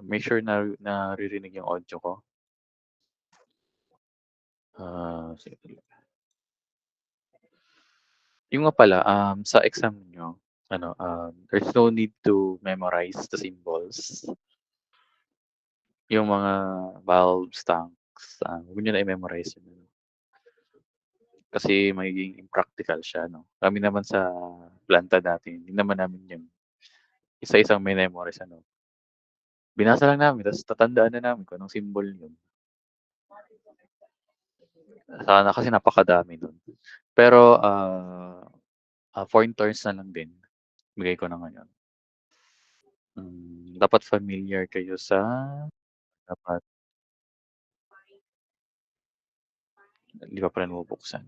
Make sure na naririnig yung audio ko. Sige. Yung nga pala, sa exam niyo ano, there's no need to memorize the symbols. Yung mga valves, tanks, huwag niyo na i-memorize yun, kasi magiging impractical siya 'no. Kami naman sa planta dati hindi naman namin yung isa-isang minemorize ano, binasa lang namin ta's tatandaan na namin kung anong symbol yun. Sana kasi napakadami nun. Pero, pointers na lang din bigay ko na ngayon. Dapat familiar kayo sa dapat hindi pa pala nabubuksan.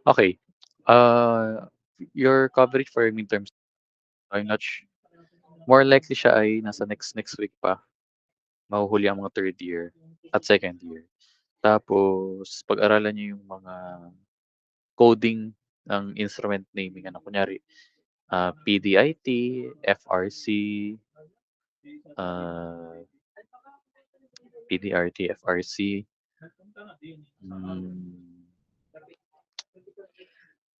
Okey, your coverage for midterms, I'm not more likely siya ay nasa next week pa, mahuhuli ang mga third year at second year. Tapos pag-aralan niyo yung mga coding ng instrument naming ano, kunyari, PDIT, FRC, ah, PDRT, FRC, hmm,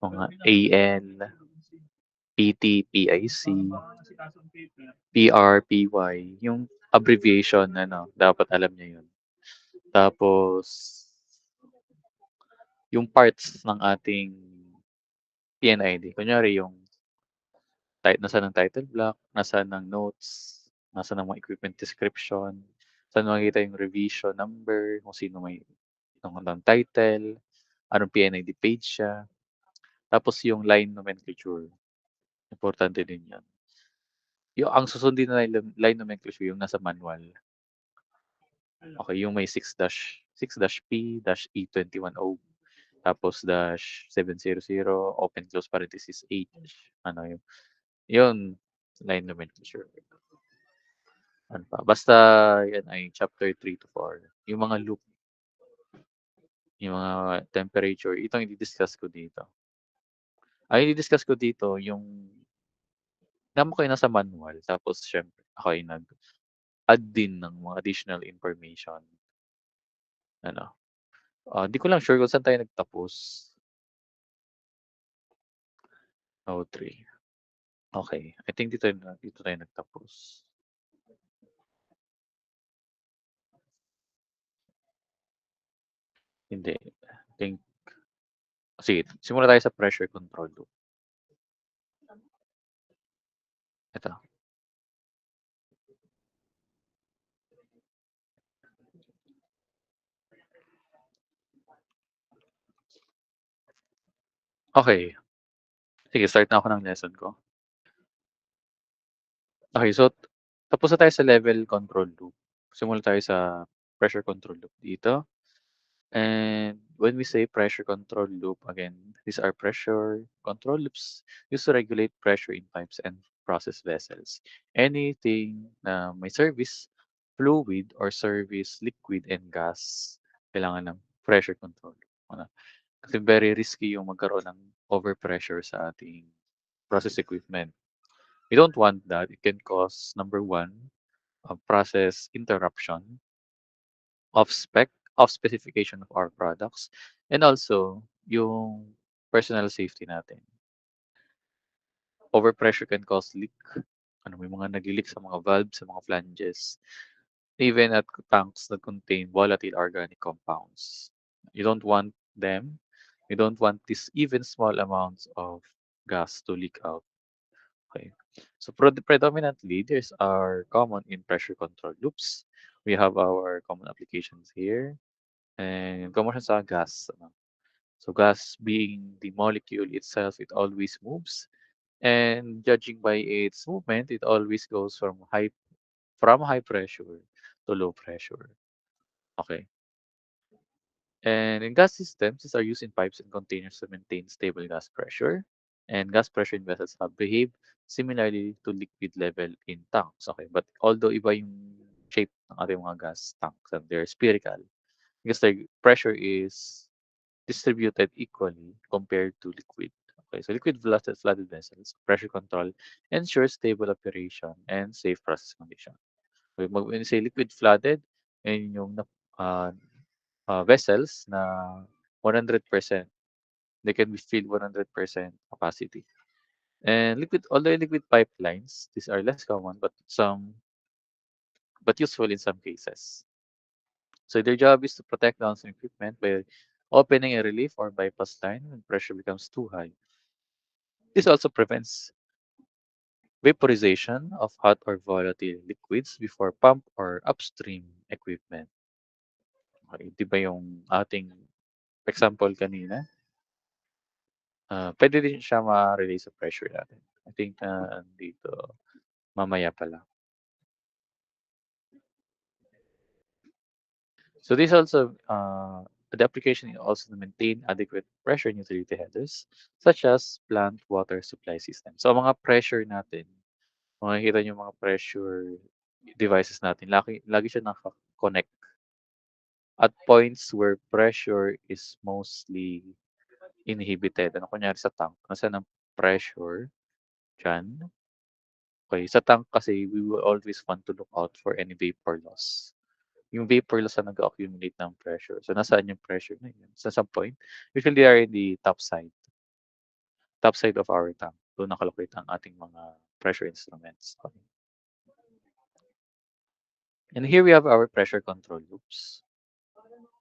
mga AN, PT, PIC, PR, PY, yung abbreviation ano, dapat alam niyo yun. Tapos yung parts ng ating PNID, kunyari yung nasaan ang title block, nasaan ang notes, nasaan ang mga equipment description, saan makikita yung revision number, kung sino may ng title, anong PNID page siya, tapos yung line nomenclature, importante din 'yan. Yung ang susundin na line nomenclature yung nasa manual. Okay, yung may 6-P-E21O, tapos -700, open close parenthesis H, ano yun, line nomenclature. Ano pa, basta yan ay chapter 3 to 4. Yung mga loop, yung mga temperature, ito ang i-di-discuss ko dito. Ang i-di-discuss ko dito yung tama kayo nasa manual tapos siyempre ako ay nag-add din ng mga additional information, ano. Di ko lang sure kung saan tayo nagtapos. O3, okey. I think dito tayo nagtapos. Hindi, I think sige, simula tayo sa pressure control loop. Ito, okey. Sige, start na ako ng lesson ko. Okey, so tapos na tayo sa level control loop. Simula tayo sa pressure control loop dito. And when we say pressure control loop, again, these are pressure control loops used to regulate pressure in pipes and process vessels. Anything na may service fluid or service liquid and gas, kailangan ng pressure control. Ano, kasi very risky yung magkaroon ng overpressure sa ating process equipment. We don't want that. It can cause, number one, a process interruption of of specification of our products, and also yung personal safety natin. Overpressure can cause leak. Ano, may mga nagli-leak sa mga valves, sa mga flanges, even at tanks that contain volatile organic compounds. You don't want them. You don't want these even small amounts of gas to leak out. Okay. So predominantly, these are common in pressure control loops. We have our common applications here. And common siya sa gas. Ano. So gas being the molecule itself, it always moves. And judging by its movement, it always goes from high from high pressure to low pressure. Okay. And in gas systems, these are used in pipes and containers to maintain stable gas pressure. And gas pressure in vessels have behaved similarly to liquid level in tanks. Okay, but although iba yung shape ng ating mga gas tanks and they're spherical because their pressure is distributed equally compared to liquid. Okay, so liquid flooded vessels, pressure control ensures stable operation and safe process condition. Okay, when you say liquid flooded, yun yung uh, vessels na 100%. They can be filled 100% capacity. And although liquid pipelines, these are less common, but useful in some cases. So their job is to protect downstream equipment by opening a relief or bypass line when pressure becomes too high. This also prevents vaporization of hot or volatile liquids before pump or upstream equipment. Okay, di ba yung ating example kanina? Puwede din siya ma-relay sa pressure natin. I think dito mamaya pa lang. So this also the application is also to maintain adequate pressure in utility headers such as plant water supply system. So ang mga pressure natin, makikita niyo yung mga pressure devices natin lagi lagi siya naka-connect at points where pressure is mostly inhibited. Ano kunyari sa tank, nasaan ang pressure, diyan. Okay, sa tank kasi we will always want to look out for any vapor loss. Yung vapor loss na nag-accumulate ng pressure. So, nasaan yung pressure na yun? Sa some point, usually they are in the top side of our tank. Doon nakalocate ang ating mga pressure instruments. Okay. And here we have our pressure control loops.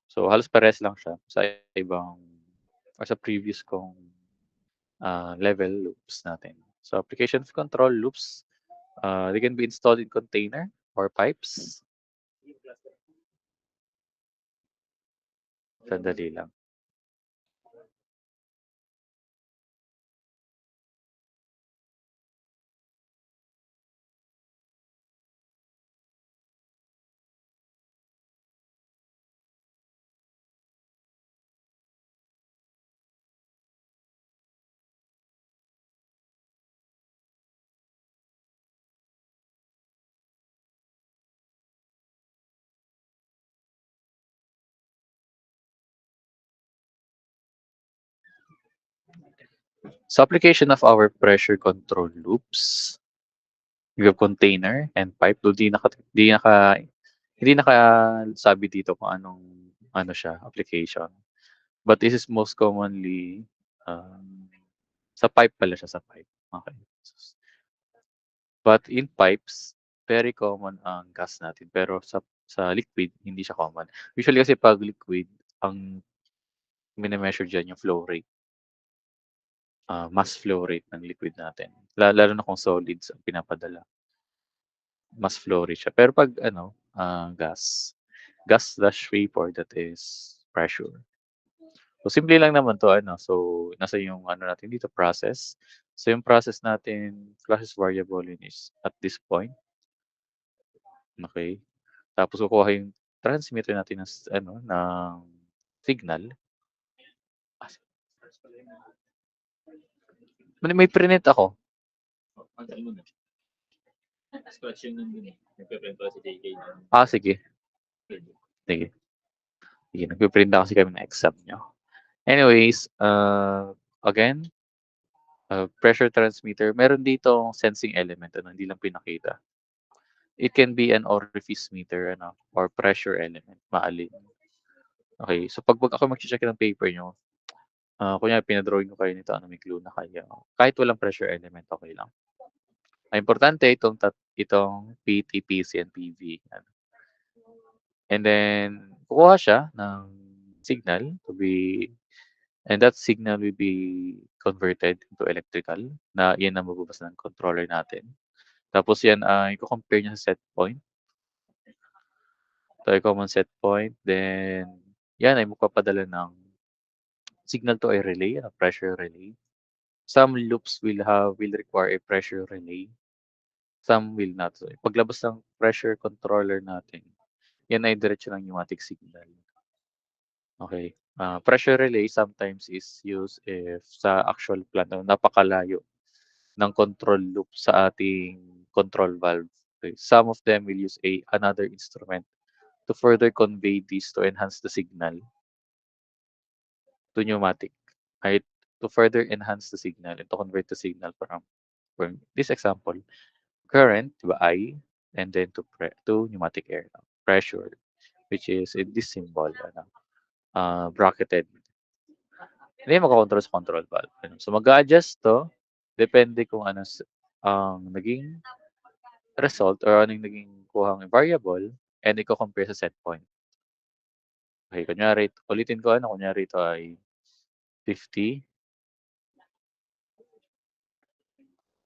So, halos pares lang siya sa ibang or sa previous kong level loops natin. So, application of control loops, they can be installed in container or pipes. Sandali lang. So application of our pressure control loops, we have container and pipe. Though hindi nakasabi dito kung anong ano siya, application. But this is most commonly sa pipe pala siya sa pipe. Okay. But in pipes, very common ang gas natin. Pero sa liquid, hindi siya common. Usually kasi pag liquid, ang mini-measure diyan yung flow rate. Mass flow rate ng liquid natin. Lalo na kung solids ang pinapadala, mas flow rate siya. Pero pag ano, gas/vapor, that is pressure. So simple lang naman 'to ano, so nasa yung ano natin dito process. So yung process natin, process variable yun is at this point, okay. Tapos kukuha yung transmitter natin ng ano, ng signal. May prinet ako. Sige. Sige. Sige, nagpi-print na kasi kami ng exam niyo. Anyways, again, pressure transmitter, meron ditong sensing element, ano, hindi lang pinakita. It can be an orifice meter, ano, or pressure element, maalin. Okay, so pag ako magche-check ng paper niyo, kunyari pina-drawing ko kayo nito, ano, may clue na kayo. Kahit walang pressure element, okay lang. Ang importante itong PT, PC, and PV. Ano. And then, kukuha siya ng signal to be and that signal will be converted into electrical na yan ang mababasa ng controller natin. Tapos yan ay iko-compare niya sa set point. So, common set point. Then, yan ay magpapadala ng signal to a relay, a pressure relay. Some loops will require a pressure relay. some will not. So, paglabas ng pressure controller natin, yan ay diretso ng pneumatic signal. Okay. Pressure relay sometimes is used if sa actual plant na napakalayo ng control loop sa ating control valve. Okay. Some of them will use another instrument to further convey this to enhance the signal to pneumatic. Right? To further enhance the signal and to convert the signal from this example, current to I, and then to pneumatic air pressure, which is in this symbol, bracketed. Hindi makakontrol sa control valve. Ano. So mag-a-adjust 'to, depende kung ano ang naging result or ano yung naging kuhang variable and iko-compare sa set point. Okay, kunyari ulitin ko kunyari ito ay 50,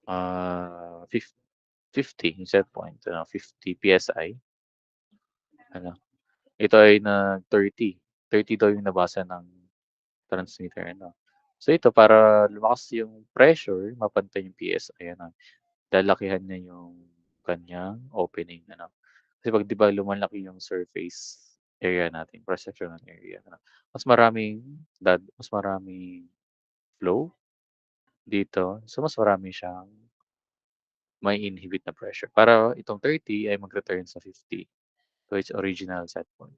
50 yung set point, 50 PSI, ano. Ito ay nag 30, 30 daw yung nabasa ng transmitter, ano. So ito para lumakas yung pressure, mapantay yung PSI, lalakihan niya yung kanyang opening, Kasi 'pag 'di ba lumalaki yung surface area natin, cross-sectional area, mas maraming flow dito. So, mas marami siyang mai-inhibit na pressure para itong 30 ay mag-return sa 50 to its original set point.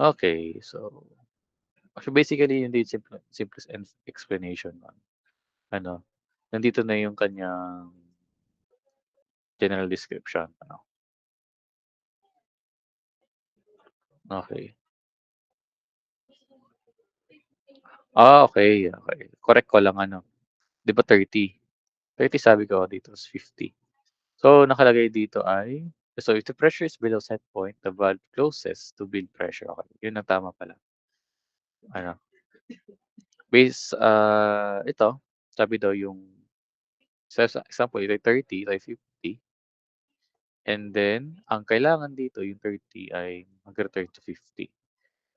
Okay, so basically yun din simplest explanation nun. Ano, nandito na yung kanyang general description, Okay. Okay, okay. Correct ko lang 'di ba 30? 30 sabi ko dito is 50. So, nakalagay dito ay so if the pressure is below set point, the valve closes to build pressure. Okay, yun ang tama pala. Ano, ito, sabi daw yung sa example, ito ay 30, ito ay 50, and then ang kailangan dito yung 30 ay mag-return to 50.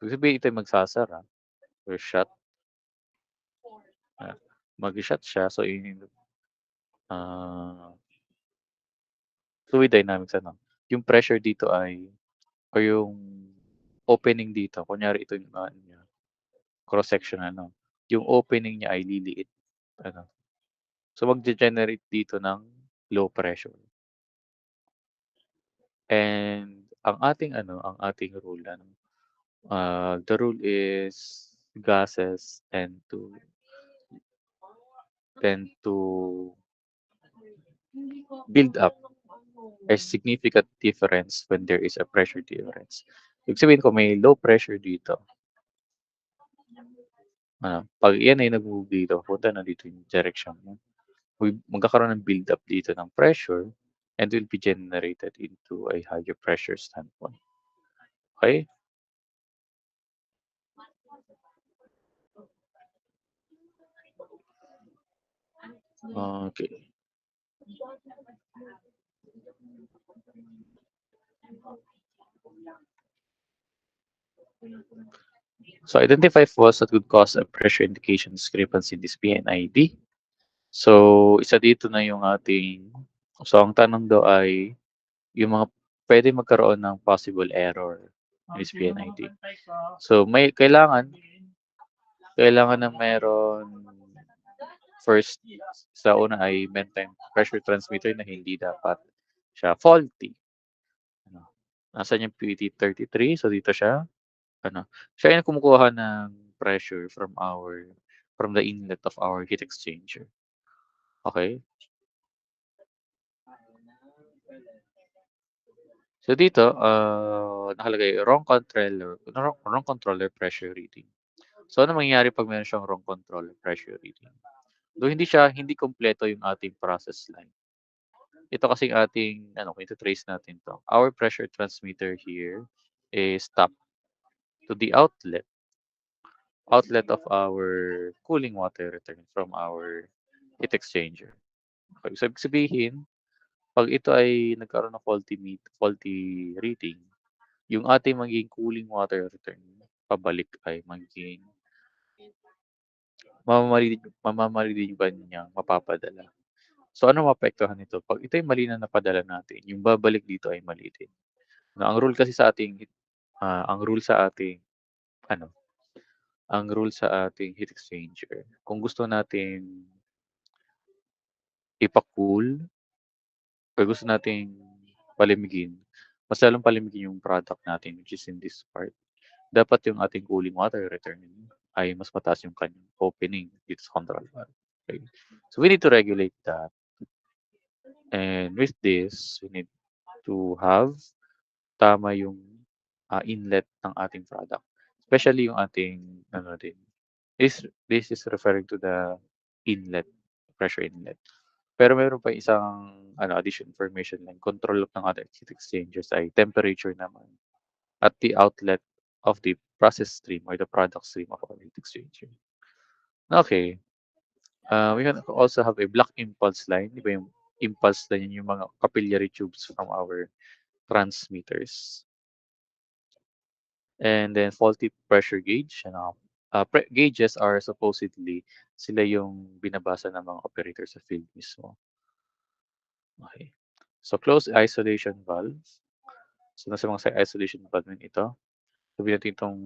Ibig sabihin ito ay magsasara or shut, ah, mag-shut siya. So, yun yung, ah, fluid dynamics, yung pressure dito ay o yung opening dito, kunyari ito yung ano niya, cross section, yung opening niya ay liliit, ano. So magge-generate dito ng low pressure. And ang ating rule, the rule is gases tend to build up a significant difference when there is a pressure difference. Ibig sabihin kung may low pressure dito, 'pag yan ay nag-move dito, papunta na dito yung direction niya. Magkakaroon ng build up dito ng pressure and will be generated into a higher pressure standpoint. Okay? Okay. So identify faults that could cause a pressure indication discrepancy in this PNID. So isa dito na yung ang tanong daw ay yung mga pwede magkaroon ng possible error in this PNID. So kailangan na meron first, sa una ay maintain pressure transmitter na hindi dapat siya faulty. Ano, nasaan yung PT33? So dito siya, siya yung kumukuha ng pressure from the inlet of our heat exchanger. Okay? So dito, nakalagay wrong controller pressure reading. So ano mangyayari 'pag meron siyang wrong controller pressure reading? Though hindi kumpleto yung ating process line. Ito kasing kung ito-trace natin 'to, our pressure transmitter here is tapped to the outlet of our cooling water return from our heat exchanger. Okay, so ibig sabihin, 'pag ito ay nagkaroon ng faulty reading, yung ating magiging cooling water return pabalik ay magiging mamamarili mamamarili ba niyang mapapadala. So, ano maapektuhan nito 'pag ito yung mali na napadala natin, yung babalik dito ay mali din. Na ang rule kasi sa ating ang rule sa ating ano, ang rule sa ating heat exchanger, kung gusto natin ipa-cool or gusto nating palamigin, mas lalong palamigin yung product natin which is in this part, dapat yung ating cooling water return ay mas mataas yung kanyang opening dito sa control valve, okey. So, we need to regulate that, and with this, we need to have tama yung, inlet ng ating product. Especially yung ating ano din, this is referring to the inlet, pressure inlet. Pero meron pa isang ano, additional information lang, control loop ng ating heat exchangers ay temperature naman at the outlet of the process stream or the product stream of our heat exchanger. Okay, we can also have a block impulse line. 'Di ba yung impulse line, yun yung mga capillary tubes from our transmitters. And then faulty pressure gauge, ano, gauges are supposedly sila yung binabasa ng mga operator sa field mismo. Okay. So, closed isolation valve. So, nasa mga sa isolation valve na ito. Sabihin natin itong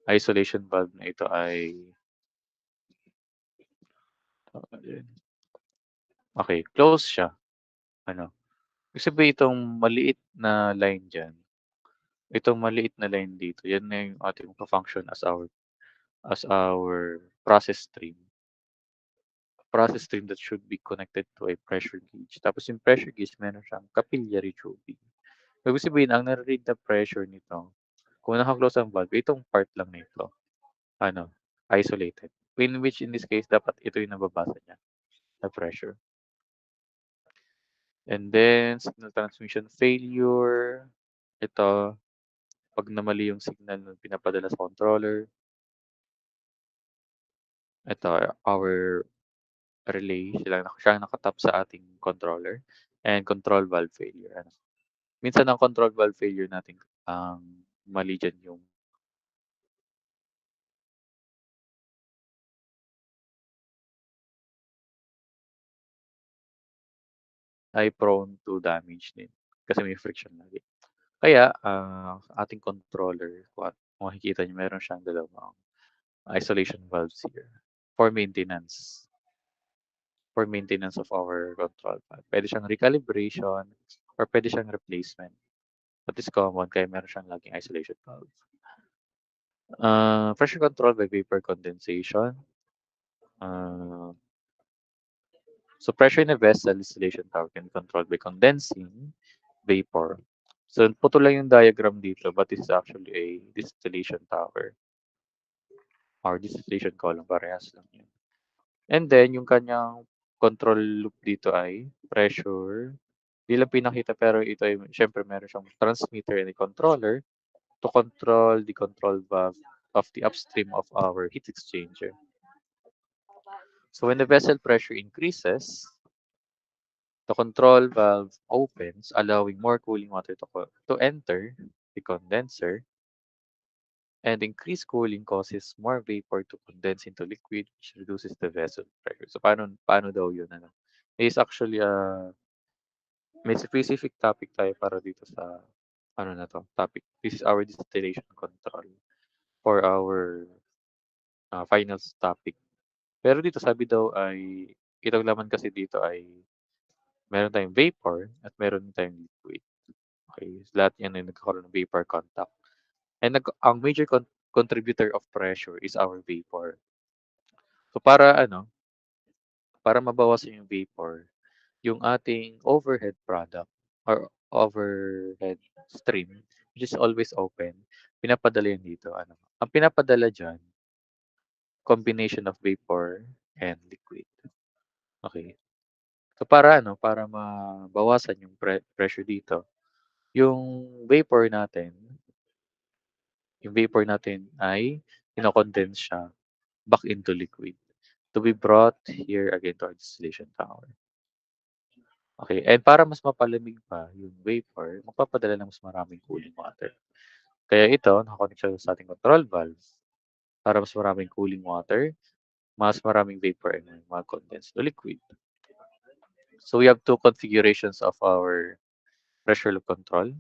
isolation valve na ito ay okay, close siya. Ano, ibig sabihin itong maliit na line diyan, itong maliit na line dito, yan na yung ating magfa-function as our process stream. Process stream that should be connected to a pressure gauge. Tapos yung pressure gauge meron siyang capillary tubing. Ibig sabihin ang nare-read na pressure nito, kung naka-close ang valve, itong part lang nito, ano, isolated. In which in this case, dapat ito yung nababasa niya na pressure. And then, signal transmission failure. Ito, 'pag namali yung signal na pinapadala sa controller. Ito, our relay, siya ang naka-top sa ating controller, and control valve failure, ano. Minsan ang control valve failure natin ang mali diyan yung ay prone to damage din kasi may friction lagi. Kaya, ating controller kung makikita niyo meron siyang dalawang isolation valves here for maintenance, for maintenance of our control valve. Puwede siyang recalibration or puwede siyang replacement. That is common kaya meron siyang laging isolation valve. Pressure control by vapor condensation. Uh, so pressure in a vessel distillation tower can be controlled by condensing vapor. So putol lang yung diagram dito but this is actually a distillation tower or distillation column, parehas lang yun. And then yung kanyang control loop dito ay pressure. Di lang pinakita pero ito ay siyempre meron siyang transmitter and a controller to control the control valve of the upstream of our heat exchanger. So when the vessel pressure increases, the control valve opens, allowing more cooling water to enter the condenser, and increased cooling causes more vapor to condense into liquid, which reduces the vessel pressure. So paano daw yun, ano? Is actually may specific topic tayo para dito sa ano na 'to, topic. This is our distillation control for our, finals topic. Pero dito sabi daw ay itong laman kasi dito ay meron tayong vapor at meron tayong liquid. Okay, lahat 'yan ay nagkakaroon ng vapor contact. And ang major contributor of pressure is our vapor. So para mabawasan yung vapor, yung ating overhead product or overhead stream, which is always open, pinapadala yan dito, ano. Ang pinapadala diyan, combination of vapor and liquid. Okay. So para mabawasan yung pressure dito, yung vapor natin yung vapor natin ay kino-condense siya back into liquid to be brought here again to our distillation tower. Okay, and para mas mapalamig pa yung vapor, magpapadala ng mas maraming cooling water. Kaya ito naka-connect siya sa ating control valve para mas maraming cooling water mas maraming vapor and mga condensed to liquid. So we have two configurations of our pressure loop control.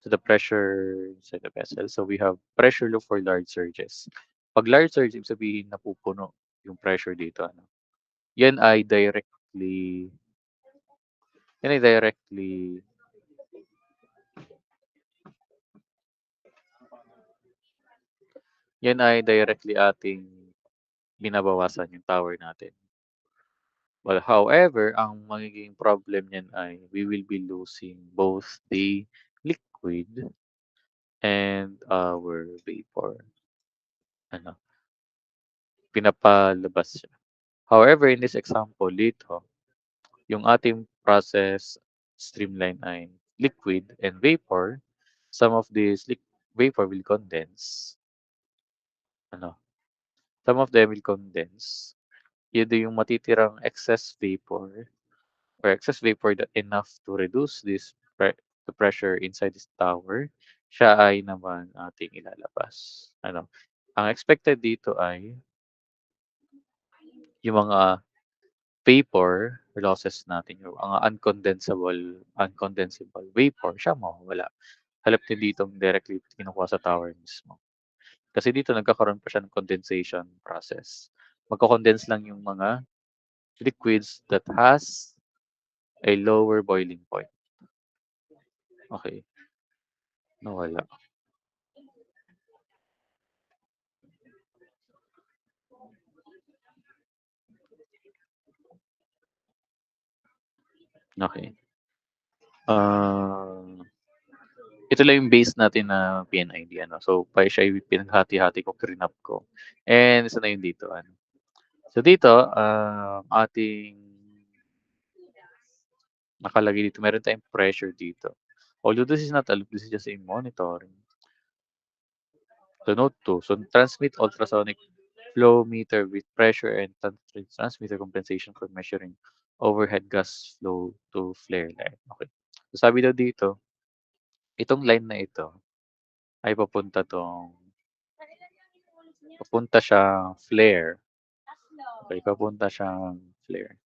So the pressure inside the vessel. So we have pressure loop for large surges. Pag large surge, ibig sabihin napupuno yung pressure dito. Ano? Yan ay directly, yan ay directly, yan ay directly ating binabawasan yung tower natin. Well, however, ang magiging problem niyan ay we will be losing both the liquid and our vapor. Ano, pinapalabas siya. However, in this example dito, yung ating process streamline ay liquid and vapor. Some of this vapor will condense. Ano, some of them will condense. Yun din yung matitirang excess vapor or excess vapor that enough to reduce the pressure inside this tower, siya ay naman ating ilalabas. Ano, ang expected dito ay yung mga vapor losses natin, yung mga uncondensable vapor, siya mawawala. Halip din ditong directly kinukuha sa tower mismo. Kasi dito nagkakaroon pa siya ng condensation process. Magko-condense lang yung mga liquids that has a lower boiling point. Okay, nawala. Okay. Ah, ito lang yung base natin na PNID ano. So, siya yung pinaghati-hati ko, clean-up ko. And isa na yun dito ano. So dito, ating nakalagay dito, meron tayong pressure dito. Although this is not a loop, this is just a monitoring. So note 2, so transmit ultrasonic flow meter with pressure and transmitter compensation for measuring overhead gas flow to flare line. Okay. So sabi daw dito, itong line na ito ay papunta siyang flare. Okay, papunta siyang flare.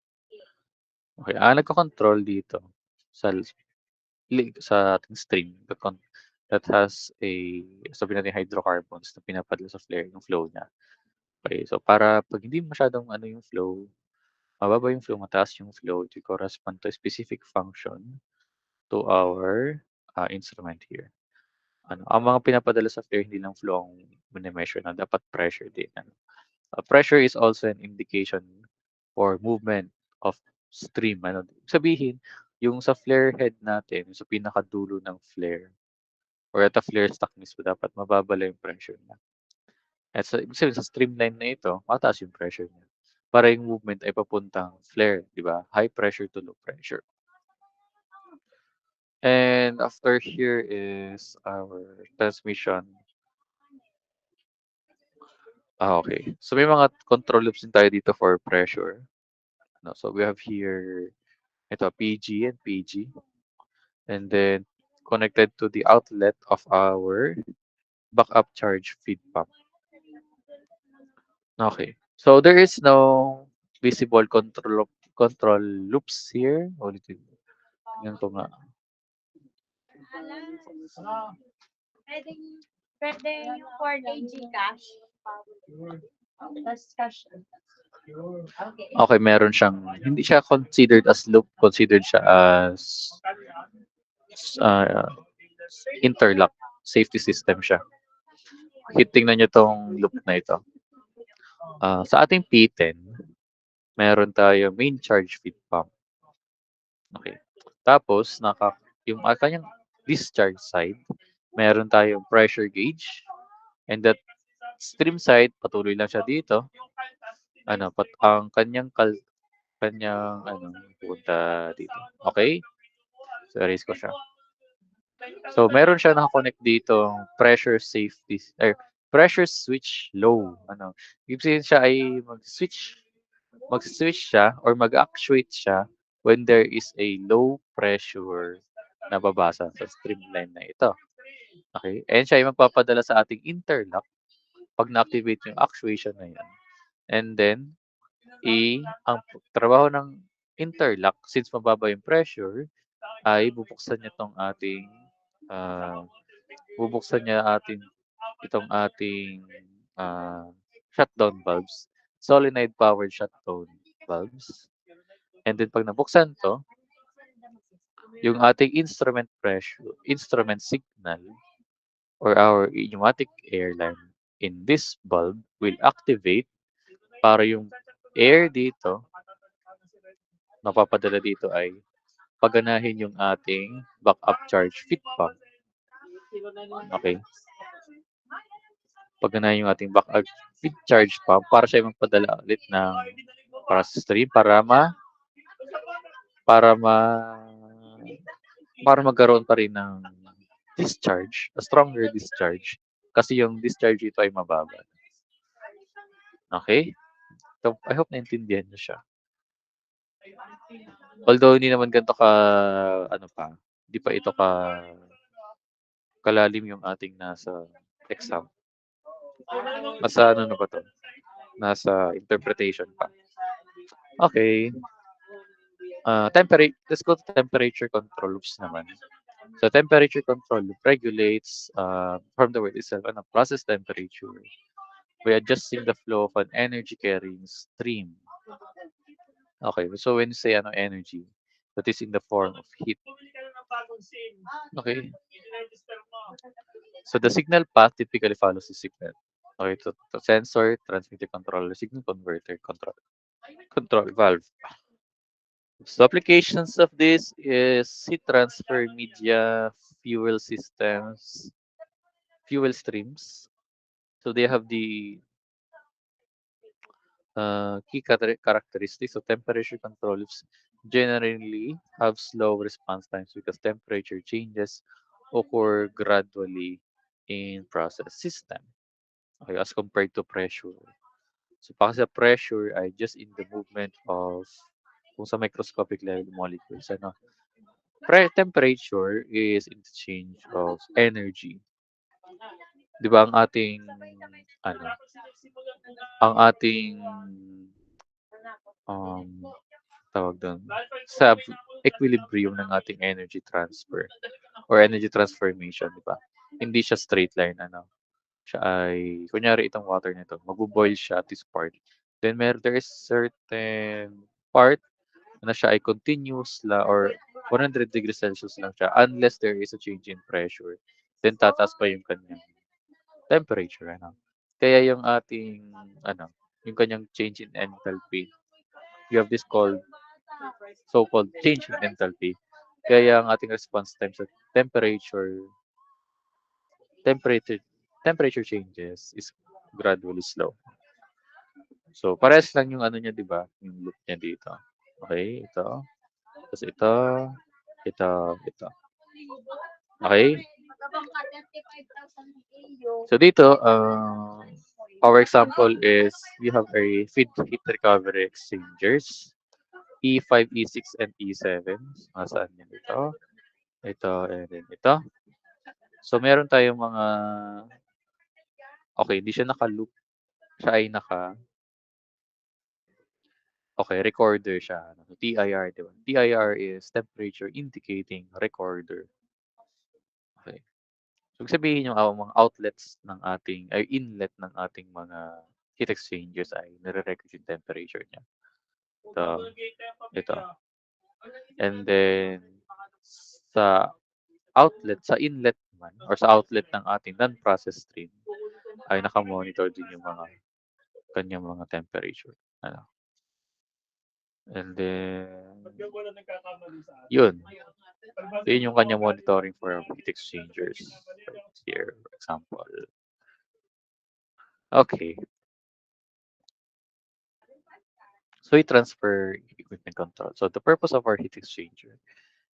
Okay, nagko-control dito sa sa ating stream that has sabi natin hydrocarbons na pinapadala sa flare yung flow niya. Okay, so para 'pag hindi masyadong ano yung flow, mababa yung flow, mataas yung flow, it will correspond to a specific function to our, instrument here. Ano, ang mga pinapadala sa flare hindi lang flow ang mine-measure na dapat pressure din ano. Pressure is also an indication for movement of stream ano. Ibig sabihin, yung sa flare head natin, yung sa pinakadulo ng flare or at the flare stock mismo dapat mababa lang yung pressure niya. At ibig sabihin sa streamline na ito, mataas yung pressure niya. Para yung movement ay papuntang flare, di ba? High pressure to low pressure. And after here is our transmission. Okay. So may mga control loops din tayo dito for pressure. No, so we have here ito PG and PG, and then connected to the outlet of our backup charge feed pump. Okay. So there is no visible control loops here. Ulitin. Tingnan ko nga. Pwede yung 4-day Gcash. Tapos cash. Okay. Okay, meron siyang hindi siya considered as loop, considered siya as uh, interlock safety system siya. Tingnan niyo tong loop na ito. Sa ating P10, meron tayo main charge feed pump. Okay. Tapos yung kanyang discharge side, meron tayong pressure gauge, and that stream side patuloy lang siya dito. Ano, ang kanyang ano pupunta dito. Okay? So erase ko siya. So meron siya naka-connect dito pressure switch low. Ano, ibig sabihin siya ay mag-switch siya or mag-actuate siya when there is a low pressure na babasa sa streamline na ito. Okay? And siya ay magpapadala sa ating interlock pag na-activate yung actuation na yan. And then, ang trabaho ng interlock, since mababa yung pressure, ay bubuksan niya 'tong ating, ah, bubuksan niya itong ating, ah, shutdown valves, solenoid powered shutdown valves. And then 'pag nabuksan 'to, yung ating instrument signal or our pneumatic air line in this bulb will activate para yung air dito mapapadala dito ay paganahin yung ating backup charge feed pump. Okay? Paganahin yung ating backup feed charge pump para siya magpadala ulit ng para sa stream para ma para magkaroon pa rin ng discharge, a stronger discharge kasi yung discharge dito ay mababa. Okay? So, I hope naintindihan niyo siya. Although hindi naman ganito ka ano pa, hindi pa ito kalalim yung ating nasa exam. Nasa ano na ba 'to, nasa interpretation pa. Okay. Let's go to temperature control loops naman. So temperature control loop regulates from the word itself ano, process temperature by adjusting the flow of an energy carrying stream. Okay, so when you say ano energy, that is in the form of heat. Okay. So the signal path typically follows the signal. Okay, to sensor, transmitter controller, signal converter, control valve. So applications of this is heat transfer media, fuel systems, fuel streams. So they have the key characteristics of temperature controls generally have slow response times because temperature changes occur gradually in process system. Okay, as compared to pressure. So kasi sa pressure ay just in the movement of kung sa microscopic level molecules ano. Temperature is interchange of energy. 'Di ba ano, ang ating um tawag doon sa equilibrium ng ating energy transfer or energy transformation, 'di ba? Hindi siya straight line ano. Siya ay kunyari itong water nito, magbo-boil siya at this part. Then there is certain part na siya ay continuous or 100 degrees Celsius lang siya unless there is a change in pressure. Then tataas pa yung kanyang temperature ano. Kaya yung ating ano, yung kanyang change in enthalpy. You have this so-called change in enthalpy. Kaya ang ating response time sa temperature temperature changes is gradually slow. So parehas lang yung ano niya 'di ba, yung loop niya dito. Okay, ito, tapos ito. Okay? So dito, our example is we have a feed heat recovery exchangers, E5, E6, and E7. Nasaan yan ito, and then ito. So meron tayong mga, okay, hindi siya naka-loop. Siya ay okay, recorder siya. TIR, di ba? TIR is temperature indicating recorder. Okay. So, ibig sabihin yung mga outlets ng ay inlet ng ating mga heat exchangers ay nire-record yung temperature niya. Ito. And then, sa sa inlet naman, or sa outlet ng ating non-process stream, ay nakamonitor din yung kanyang mga temperature. Ano. And then, yun. Yun yung kanyang monitoring for heat exchangers. Here, for example. Okay. So heat transfer equipment control. So the purpose of our heat exchanger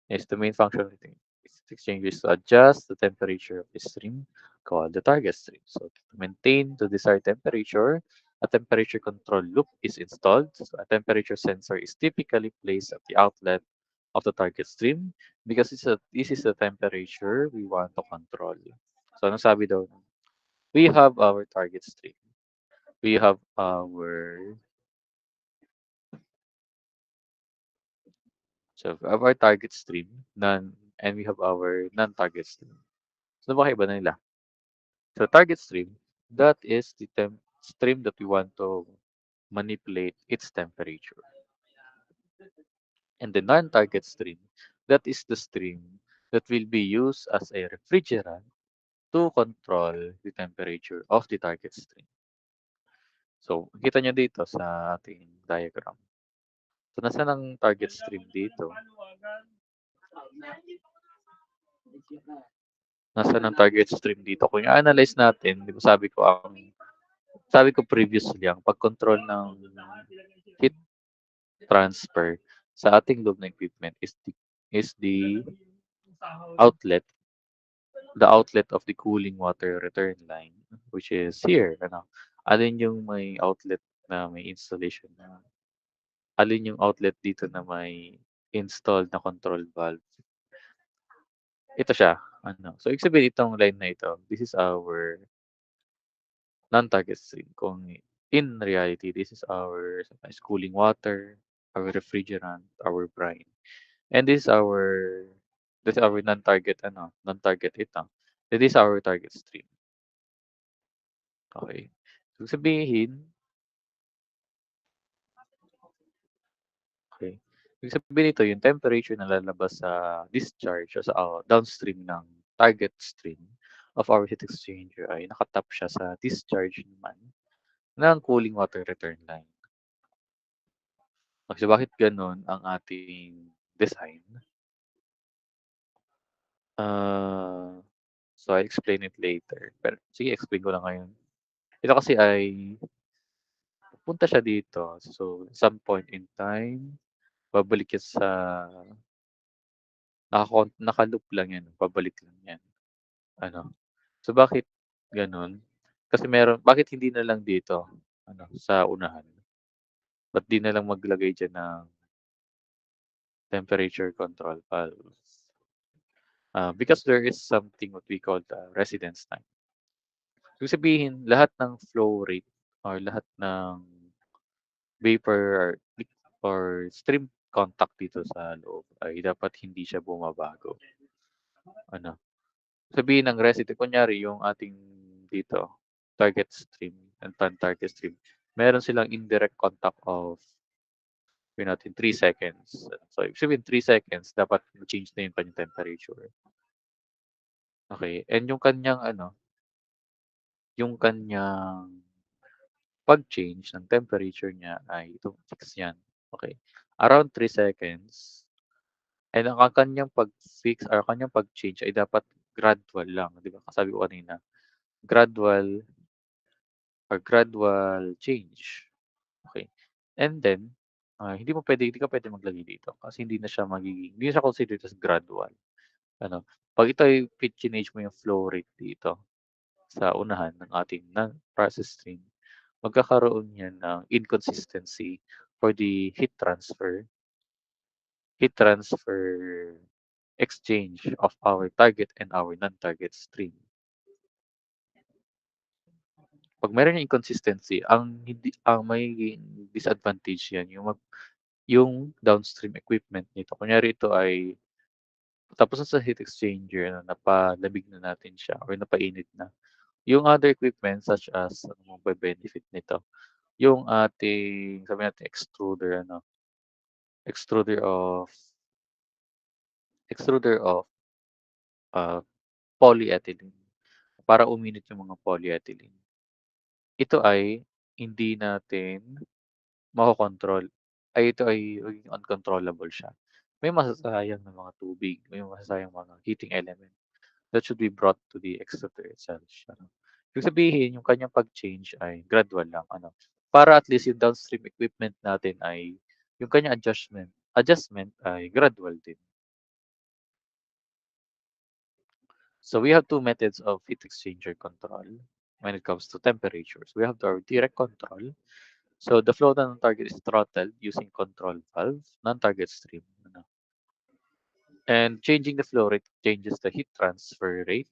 is the main function of the heat exchanger is to adjust the temperature of the stream called the target stream. So to maintain the desired temperature, a temperature control loop is installed. So a temperature sensor is typically placed at the outlet of the target stream because this is the temperature we want to control. So ano sabi daw? We have our target stream. we have our so we have our target stream, and we have our non-target stream. So, ano ba kaiba nila? So, target stream, that is the stream that we want to manipulate its temperature. And the non-target stream, that is the stream that will be used as a refrigerant to control the temperature of the target stream. So, kita nyo dito sa ating diagram. So, nasaan ang target stream dito? Nasaan ang target stream dito? Kung i-analyze natin, di ba sabi ko previously, ang pag-control ng heat transfer sa ating loob ng equipment is the outlet, the outlet of the cooling water return line, which is here. Ano? Alin yung may outlet na may installation na alin yung outlet dito na may installed na control valve. Ito siya. Ano. So, ibig sabihin itong line na ito, this is our non-target stream. Kung in reality, this is our sometimes cooling water, our refrigerant, our brine. And this is our non-target non-target ito. This is our target stream. Okay. So sabihin, okay. Ibig sabihin nito, yung temperature na lalabas sa discharge o sa downstream ng target stream of our heat exchanger ay nakatap siya sa discharge naman ng cooling water return line. Kasi bakit gano'n ang ating design? Ah, so I'll explain it later. Pero sige, explain ko na ngayon. Ito kasi ay pupunta siya dito. So, some point in time, babalik yan sa naka-loop lang yan, pabalik lang yan. Ano? So, bakit gano'n? Kasi bakit hindi na lang dito, sa unahan? Ba't di na lang maglagay diyan ng temperature control valve? Because there is something what we call the residence time. Ibig sabihin, lahat ng flow rate or lahat ng vapor or stream contact dito sa loob ay dapat hindi siya bumabago. Ano, sabihin ng resident, kunyari yung ating dito, target stream and pan-target stream, meron silang indirect contact of sabihin natin 3 seconds. So, ibig sabihin 3 seconds, dapat change na yung kanyang temperature. Okay, and yung kanyang pag-change ng temperature niya ay itong fix yan. Okay, around 3 seconds, and ang kanyang pag-fix or kanyang pag-change ay dapat gradual lang, 'di ba? Sabi ko kanina, gradual gradual change. Okay. And then, hindi ka puwedeng maglagay dito kasi hindi na siya considered as gradual. Ano, 'pag ito ay chinange mo yung flow rate dito sa unahan ng ating process stream, magkakaroon yan ng inconsistency for the heat transfer exchange of our target and our non-target stream. 'Pag meron yung inconsistency, ang magiging disadvantage yan yung downstream equipment nito. Kunyari ito ay tapos na sa heat exchanger na napalamig na natin siya or napainit na. Yung other equipment such as ano magbe-benefit nito, yung ating sabihin natin extruder of extruder of, ah, polyethylene para uminit yung mga polyethylene. Ito ay hindi natin makokontrol ito ay magiging uncontrollable siya. May masasayang na mga tubig, may masasayang mga heating element that should be brought to the extruder itself, ano. Ibig sabihin yung kanyang pag-change ay gradual lang, para at least yung downstream equipment natin ay yung kanyang adjustment ay gradual din. So we have two methods of heat exchanger control when it comes to temperatures. We have our direct control. So the flow ng target is throttled using control valve, non-target stream. And changing the flow rate changes the heat transfer rate.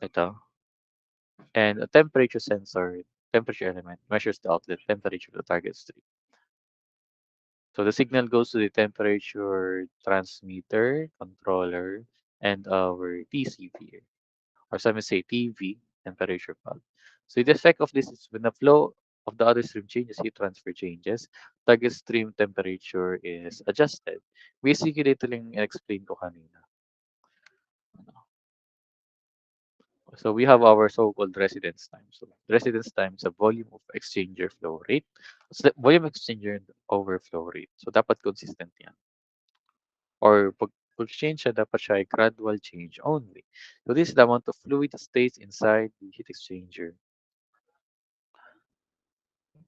Ito. And a temperature sensor, temperature element, measures the outlet temperature of the target stream. So the signal goes to the temperature transmitter, controller, and our TCV, or some may say TV, temperature valve. So the effect of this is when the flow of the other stream changes, heat transfer changes, target stream temperature is adjusted. Basically, ito lang yung explain ko kanina. So we have our so-called residence time. So residence time is a volume of exchanger flow rate. So volume exchanger and overflow rate. So dapat consistent yan. Or pag-change siya, dapat siya ay gradual change only. So this is the amount of fluid that stays inside the heat exchanger.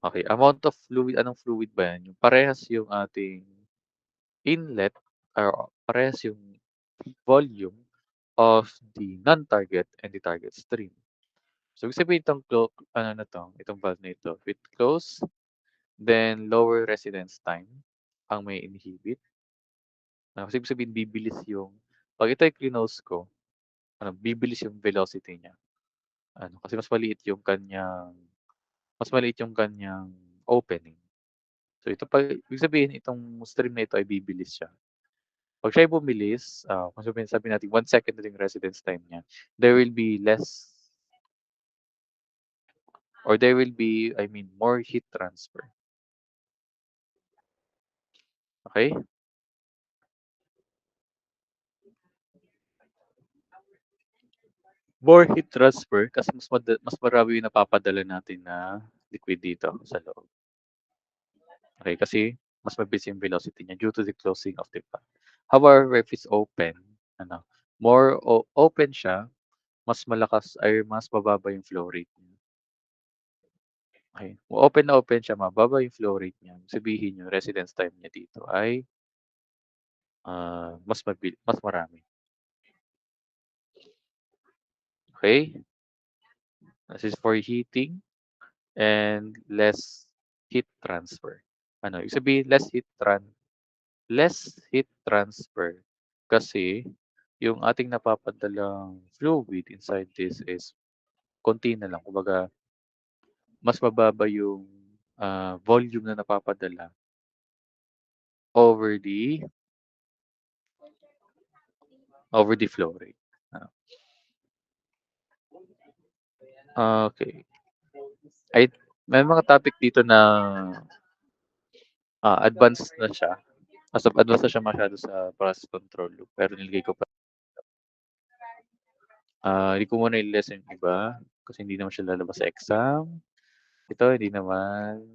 Okay, amount of fluid, anong fluid ba yan? Yung parehas yung ating inlet or parehas yung volume of the non-target and the target stream. So, ibig sabihin itong ano na to, itong valve na ito, if it close, then lower residence time ang may inhibit. Kasi ibig sabihin bibilis yung, pag ito ay clinose ko, ano, bibilis yung velocity niya. Ano, kasi mas maliit yung kanyang opening. So ito pa, ibig sabihin itong stream na ito ay bibilis siya. Pag siya ay bumilis, kung sabihin natin 1 second na yung residence time niya, there will be less or there will be, I mean, more heat transfer. Okay? More heat transfer kasi mas marami yung napapadala natin na liquid dito sa loob. Okay, kasi mas mabilis yung velocity niya due to the closing of the valve. However, if it's open, ano, more open siya, mas malakas ay mas mababa yung flow rate niya. Okay. Kung open na open siya, mababa yung flow rate niya. Sabihin yung residence time niya dito ay mas marami. Okay? This is for heating and less heat transfer. Ano, ibig sabihin less heat transfer kasi yung ating napapadalang fluid inside this is konti na lang. Kumbaga, mas mababa yung volume na napapadala over the flow rate. Ano. Okay. Ay, may mga topic dito na advanced na siya. Advanced na siya masyado sa process control loop. Pero nilagay ko pa. Hindi ko muna i-lesson yung iba kasi hindi naman siya lalabas sa exam. Ito, hindi naman.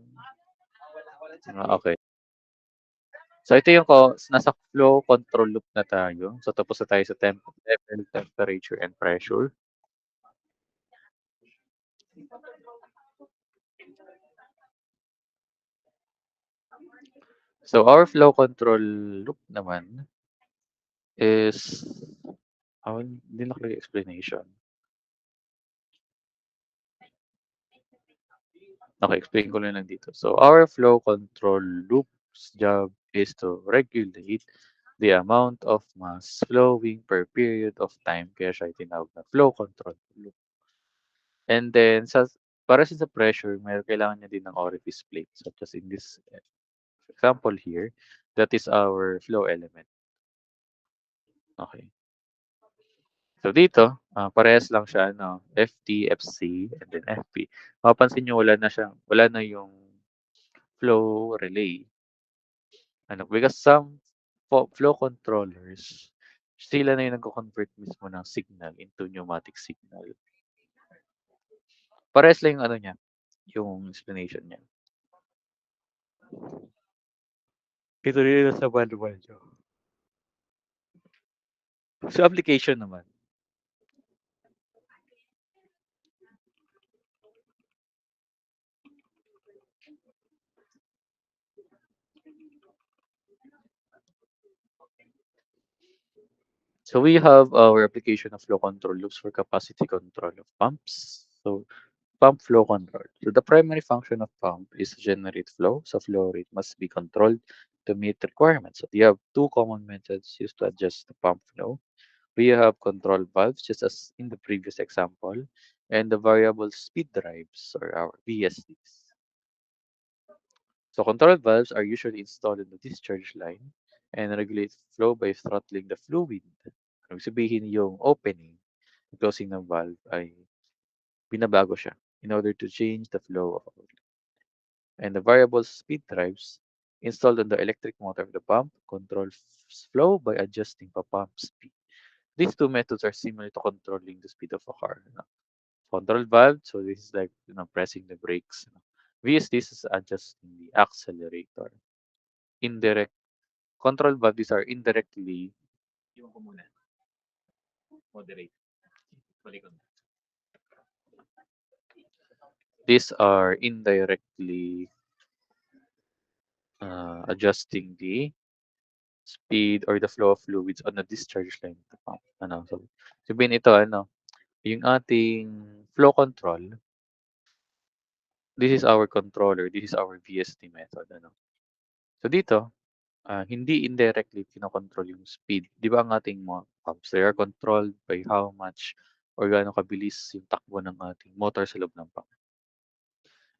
Okay. So, ito yung nasa flow control loop na tayo. So, tapos na tayo sa level, temperature, and pressure. So, our flow control loop naman is, hindi nakalagay explanation. Okay, explain ko lang dito. So, our flow control loop's job is to regulate the amount of mass flowing per period of time. Kaya siya tinawag na flow control loop. And then, para sa pressure, kailangan niya din ng orifice plate. Such as in this example here, that is our flow element. Okay. So dito, parehas lang siya, no? FT, FC, and then FP. Mapapansin nyo, wala na yung flow relay. Ano, because some flow controllers, sila na yung nagko-convert mismo ng signal into pneumatic signal. Parehas lang yung ano niya, yung explanation niya. Ito rin sa manual nyo. Sa application naman, so we have our application of flow control loops for capacity control of pumps. So pump flow control. So the primary function of pump is to generate flow. So flow rate must be controlled to meet requirements. So you have two common methods used to adjust the pump flow. We have control valves, just as in the previous example, and the variable speed drives or our VSDs. So control valves are usually installed in the discharge line and regulate flow by throttling the fluid. Ibig sabihin yung opening, closing ng valve ay binabago siya in order to change the flow of our fluid. And the variable speed drives installed on the electric motor of the pump control flow by adjusting the pump speed. These two methods are similar to controlling the speed of a car. No? Control valve, so this is like pressing the brakes. No? VSD is adjusting the accelerator. Indirect control valve, these are indirectly yung ko muna, moderate. Balik ko. These are indirectly adjusting the speed or the flow of fluids on the discharge line of the pump. Ano, so, sabihin ito, yung ating flow control, this is our controller, this is our VSD method. Ano. So dito, hindi indirectly kinokontrol yung speed. Di ba ang ating mga pumps, they are controlled by how much or gaano kabilis yung takbo ng ating motor sa loob ng pump.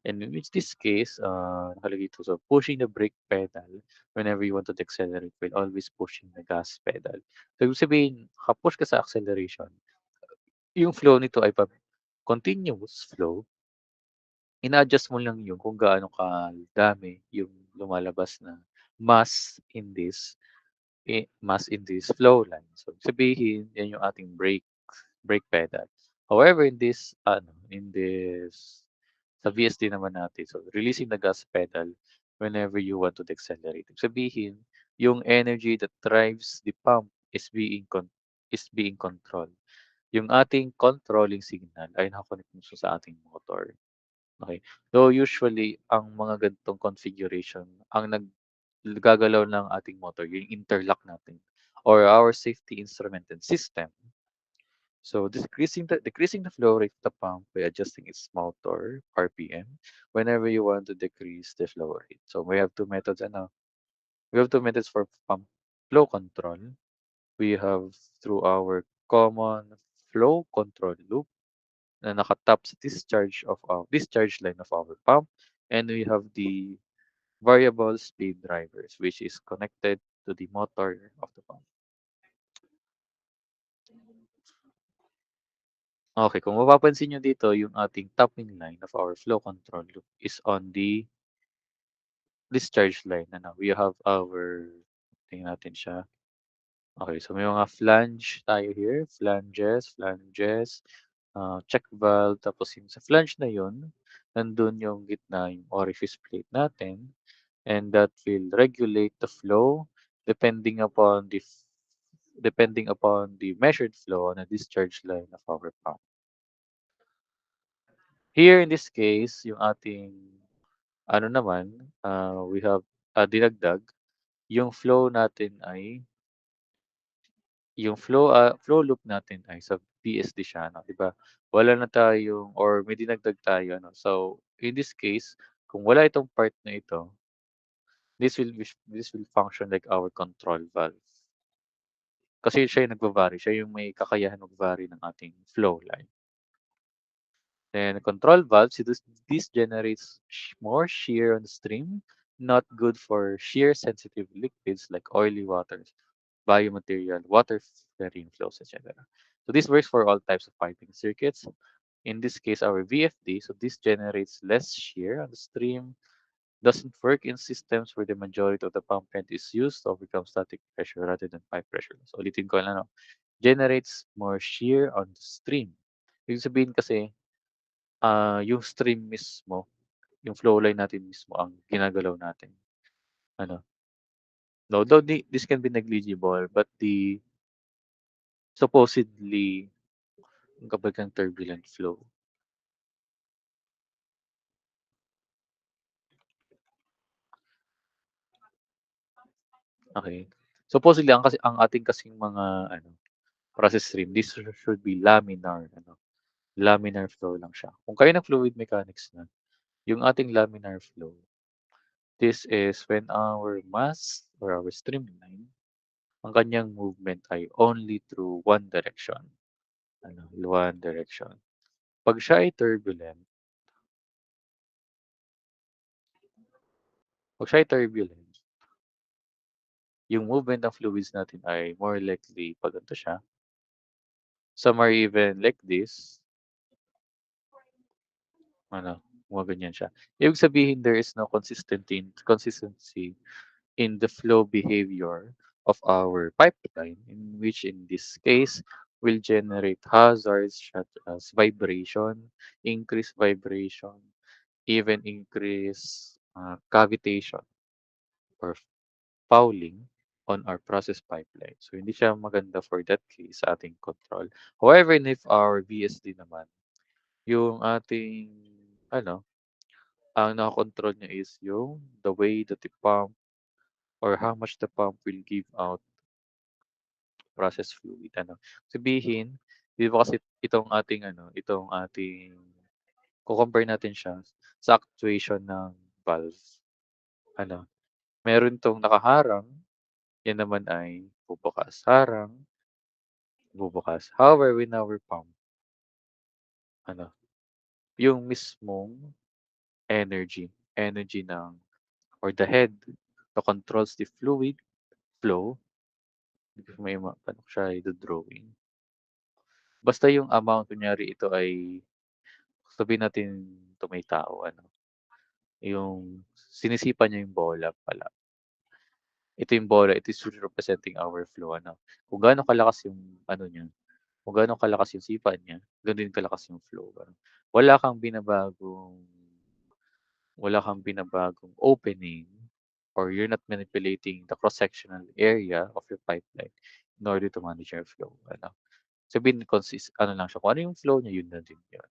And in which this case, nakalagay ito, so pushing the brake pedal whenever you want to decelerate while always pushing the gas pedal. So ibig sabihin, push ka sa acceleration, yung flow nito ay continuous flow, ina-adjust mo lang yun kung gaano kadami yung lumalabas na mass in this mass in this flow line. So ibig sabihin, yan yung ating brake pedal. However, in this sa VSD naman natin, so releasing the gas pedal whenever you want to decelerate. Ibig sabihin, yung energy that drives the pump is being controlled. Yung ating controlling signal ay nakakonect mismo sa ating motor. Okay. So usually, ang mga ganitong configuration, ang gagalaw ng ating motor, yung interlock natin or our safety instrument and system. So decreasing the flow rate of the pump by adjusting its motor RPM whenever you want to decrease the flow rate. So we have two methods. We have two methods for pump flow control. We have through our common flow control loop na nakatap sa discharge line of our pump, and we have the variable speed drivers which is connected to the motor of the pump. Okay, kung mapapansin niyo dito, yung ating topping line of our flow control loop is on the discharge line. We have tingnan natin siya. Okay, so may mga flange tayo here, flanges, check valve, tapos yung sa flange na yun, nandun yung gitna, yung orifice plate natin, and that will regulate the flow depending upon the measured flow on a discharge line of our pump. Here in this case, yung ating naman, we have dinagdag, yung flow natin ay flow loop natin ay sa PSD siya 'no, 'di ba? Wala na tayong or may dinagdag tayo ano. So, in this case, kung wala itong part na ito, this will function like our control valve. Kasi siya yung nagva-vary, siya yung may kakayahan mag-vary ng ating flow line. Then control valve, so this generates more shear on the stream, not good for shear sensitive liquids like oily waters, biomaterial, water varying flows, etc. So this works for all types of piping circuits. In this case, our VFD, so this generates less shear on the stream, doesn't work in systems where the majority of the pump head is used to overcome static pressure rather than pipe pressure. So ulitin ko lang, generates more shear on the stream. Ibig sabihin kasi, yung stream mismo, yung flow line natin mismo ang ginagalaw natin. Ano, no, though this can be negligible, but the supposedly kapag ang turbulent flow. Okay. Supposedly ang ating kasing mga process stream, this should be laminar flow lang siya. Kung kayo ng fluid mechanics na, yung ating laminar flow, this is when our mass or our streamline, ang kanyang movement ay only through one direction. One direction. 'Pag siya ay turbulent 'pag siya ay turbulent, yung movement ng fluids natin ay more likely 'pag ganito siya, some are even like this, ano, gumaganyan siya. Ibig sabihin there is no consistency in the flow behavior of our pipeline, in which in this case will generate hazards such as vibration, increased vibration, even increase cavitation or fouling on our process pipeline. So hindi siya maganda for that case sa ating control. However, if our VSD naman, yung ating ano, ang nakokontrol niya is yung the way that the pump or how much the pump will give out process fluid ano. Sabihin, 'di ba kasi itong ating ko-compare natin siya sa actuation ng valve ano, meron 'tong nakaharang, yan naman ay bubukas, harang, bubukas. However, with our pump ano, yung mismong energy ng or the head that controls the fluid flow, hindi ko paano ko siya ido-drawing. Basta yung amount kunyari ito ay sabihin natin to may tao ano, yung sinisipa niya yung bola pala. Ito yung bola, it is representing our flow ano. Kung gaano kalakas yung ano niya, kung gaano kalakas yung sipa niya, gano'n din kalakas yung flow, gano'n. Wala kang binabagong wala kang binabagong opening or you're not manipulating the cross-sectional area of your pipeline in order to manage your flow, ano. Sabihin ano lang siya, kung ano yung flow niya, yun na din yun.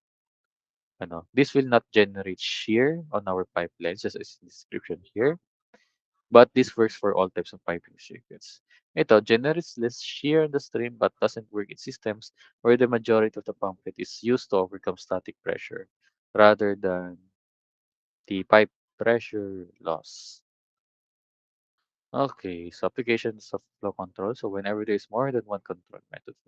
Ano, this will not generate shear on our pipelines just as in description here, but this works for all types of piping circuits. Ito generates less shear on the stream but doesn't work in systems where the majority of the pump head is used to overcome static pressure rather than the pipe pressure loss. Okay, so applications of flow control. So whenever there's more than one control method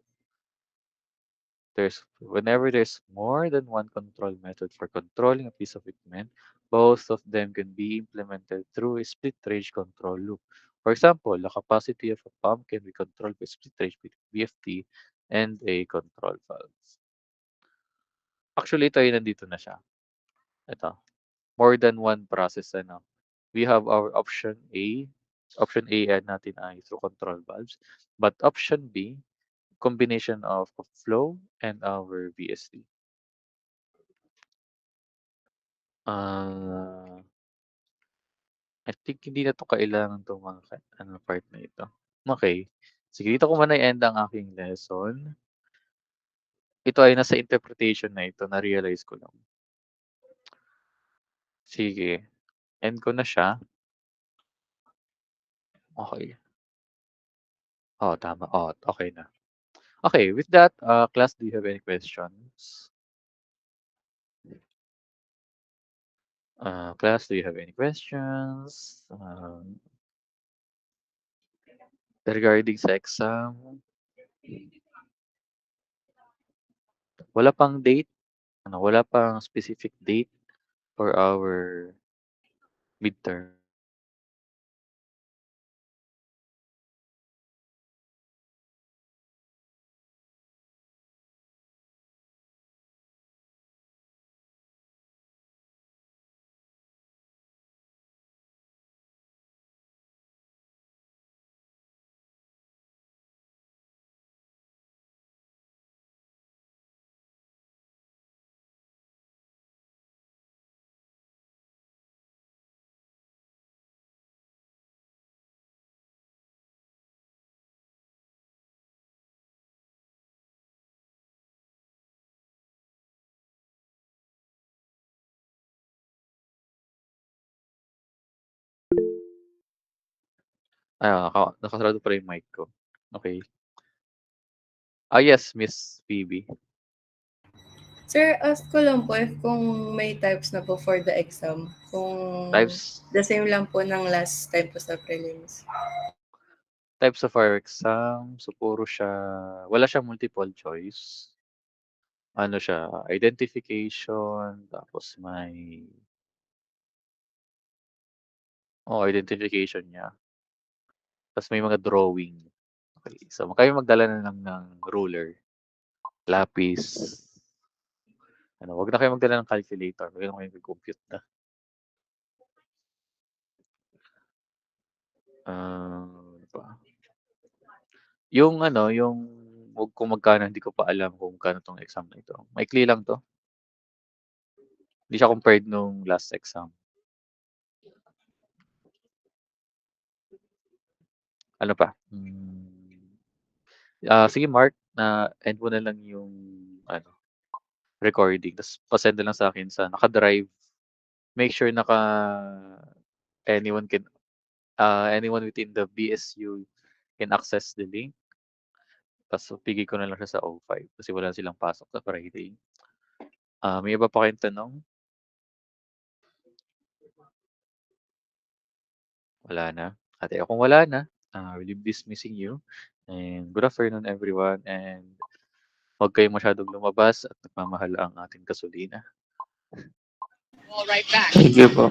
There's whenever there's more than one control method for controlling a piece of equipment, both of them can be implemented through a split range control loop. For example, the capacity of a pump can be controlled by split range between VFD and a control valve. Actually, ito ay nandito na siya. Ito, more than one process ano. We have our option A. Option A natin ay through control valves. But option B, combination of flow and our VSD. Ah, I think hindi na 'to kailangan 'tong mga part na ito. Okey, sige dito ko muna i-end ang aking lesson. Ito ay nasa interpretation na ito, na-realize ko lang. Sige, end ko na siya. Okey. Oo, tama. Oo, okey na. Okay, with that, class, do you have any questions? Class, do you have any questions, regarding sa exam? Wala pang date, wala pang specific date for our midterm. Nakasarado pala yung mic ko. Okay. Yes, Miss Phoebe. Sir, ask ko lang po if kung may types na po for the exam, kung Types the same lang po ng last time po sa prelims. types of our exam, so puro siya wala siyang multiple choice. Ano siya, identification, tapos may identification niya. Tapos may mga drawing. Okay, so kayo magdala na lang ng ruler, lapis, wag na kayo magdala ng calculator, wag na kayong compute na. Ano pa? Yung kung magkano hindi ko pa alam kung magkano 'tong exam na ito. Maikli lang 'to. Hindi siya compared nung last exam. Ano pa? Sige Mark, end mo na lang yung recording ta's pa-send na lang sa'kin sa naka-drive. Make sure anyone can anyone within the BSU can access the link. Ta's pigay ko na lang siya sa O5 kasi wala silang pasok sa Friday. May iba pa kayong tanong? Wala na? Ate, kung wala na, we'll be dismissing you. And good afternoon everyone, and huwag kayong masyadong lumabas at nagmamahal ang ating gasolina. Thank you po.